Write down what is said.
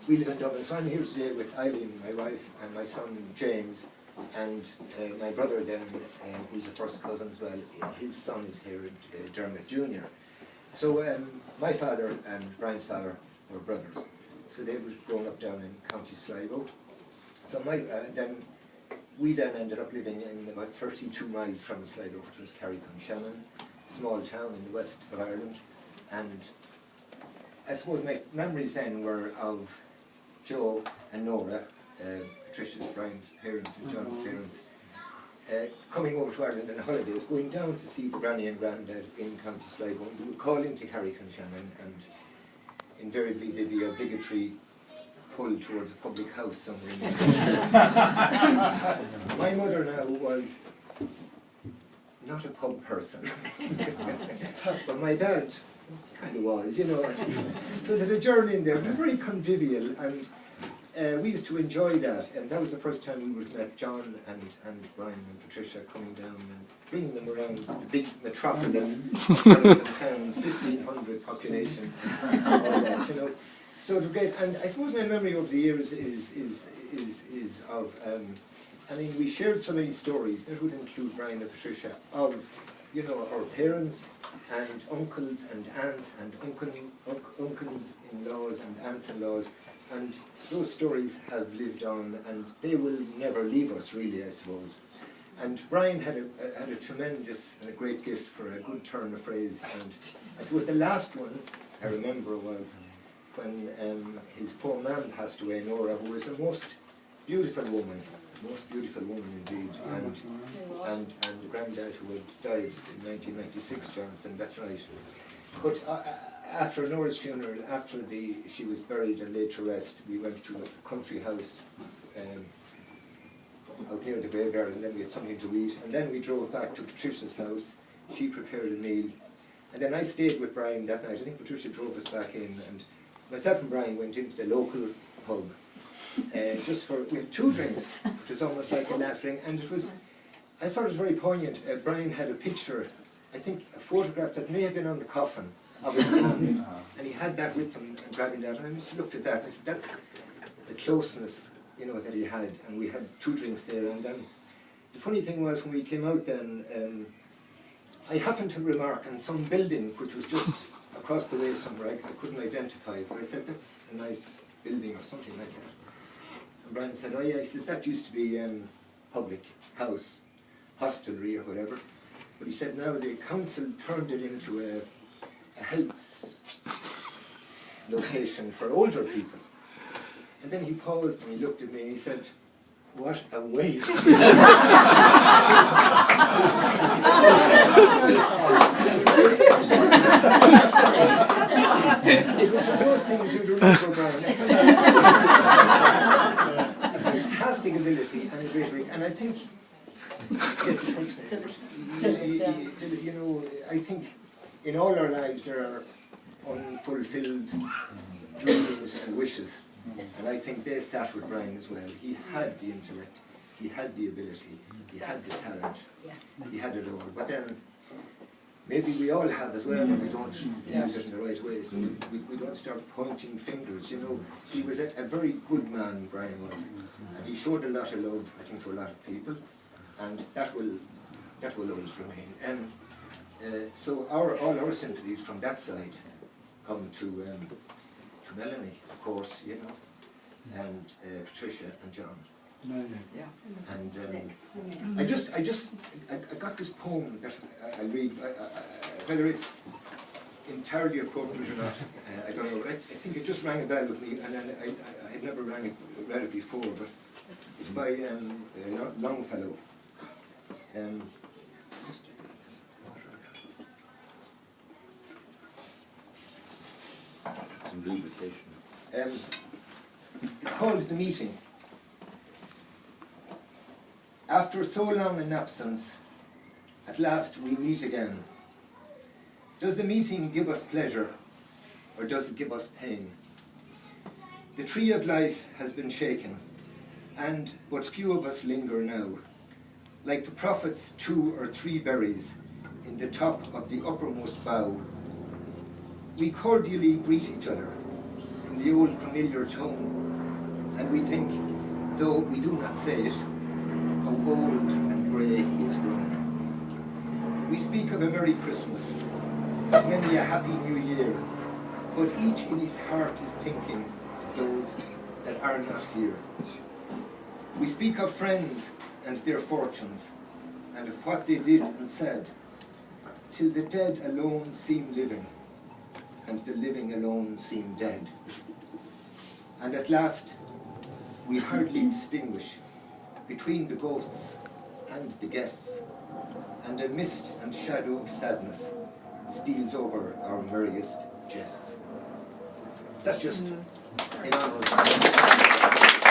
we live in Dublin, so I'm here today with Eileen, my wife, and my son James, and my brother then, who's a first cousin as well. His son is here, Dermot Jr. So my father and Brian's father were brothers. So they were grown up down in County Sligo. So we then ended up living in about 32 miles from Sligo, which was Carrick-on-Shannon, small town in the west of Ireland. And I suppose my memories then were of Joe and Nora, Patricia's, Brian's parents and John's parents, coming over to Ireland on holidays, going down to see Granny and Grandad in County Sligo, and they would call into Carrick-on-Shannon, and invariably there'd be a bigotry pulled towards a public house somewhere in there. My mother now was not a pub person, but my dad kind of was, you know. So that a journey in there was very convivial, and we used to enjoy that. And that was the first time we would have met John and Brian and Patricia coming down and bringing them around the big metropolis, town, 1,500 population, all that, you know. So it was great. And I suppose my memory over the years is of, I mean, we shared so many stories that would include Brian and Patricia of, you know, our parents and uncles and aunts and uncles-in-laws and aunts-in-laws, and those stories have lived on, and they will never leave us, really, I suppose. And Brian had a tremendous and a great gift for a good turn of phrase, and I suppose the last one I remember was when his poor man passed away, Nora, who was a most beautiful woman indeed, and the granddad who had died in 1996, Jonathan, that's right. But after Nora's funeral, after she was buried and laid to rest, we went to a country house out near the graveyard, and then we had something to eat, and then we drove back to Patricia's house. She prepared a meal, and then I stayed with Brian that night. I think Patricia drove us back in, and myself and Brian went into the local pub just for with 2 drinks, which was almost like a last drink, and it was, I thought it was very poignant. Brian had a picture, I think a photograph that may have been on the coffin of his mom, and he had that with him and grabbing that, and I just looked at that, and I said, that's the closeness, you know, that he had, and we had 2 drinks there. And then the funny thing was, when we came out then, I happened to remark on some building which was just across the way somewhere. I couldn't identify it, but I said, that's a nice building or something like that. And Brian said, oh yeah, he says, that used to be public house, hostelry or whatever. But he said, now the council turned it into a health location for older people. And then he paused and he looked at me and he said, what a waste. It was those things you'd remember, Brian. A fantastic ability and a great week. And I think, you know, I think in all our lives there are unfulfilled dreams and wishes. And I think they sat with Brian as well. He had the intellect, he had the ability, he had the talent, he had it all. But then, maybe we all have as well, and we don't use it in the right way. So we don't start pointing fingers, you know. He was a very good man, Brian was. And he showed a lot of love, I think, to a lot of people. And that will always remain. And so all our sympathies from that side come to Melanie, of course, you know, and Patricia and John. Yeah. And I got this poem that I'll read, whether it's entirely appropriate or not, I don't know. I think it just rang a bell with me, and then I had never read it before, but it's by Longfellow. Some lubrication. It's called The Meeting. After so long an absence, at last we meet again. Does the meeting give us pleasure, or does it give us pain? The tree of life has been shaken, and but few of us linger now, like the prophet's 2 or 3 berries in the top of the uppermost bough. We cordially greet each other, in the old familiar tone, and we think, though we do not say it, how old and grey he is grown. We speak of a Merry Christmas, many a Happy New Year, but each in his heart is thinking of those that are not here. We speak of friends and their fortunes, and of what they did and said, till the dead alone seem living, and the living alone seem dead. And at last, we hardly distinguish between the ghosts and the guests, and a mist and shadow of sadness steals over our merriest jests. That's just in honour of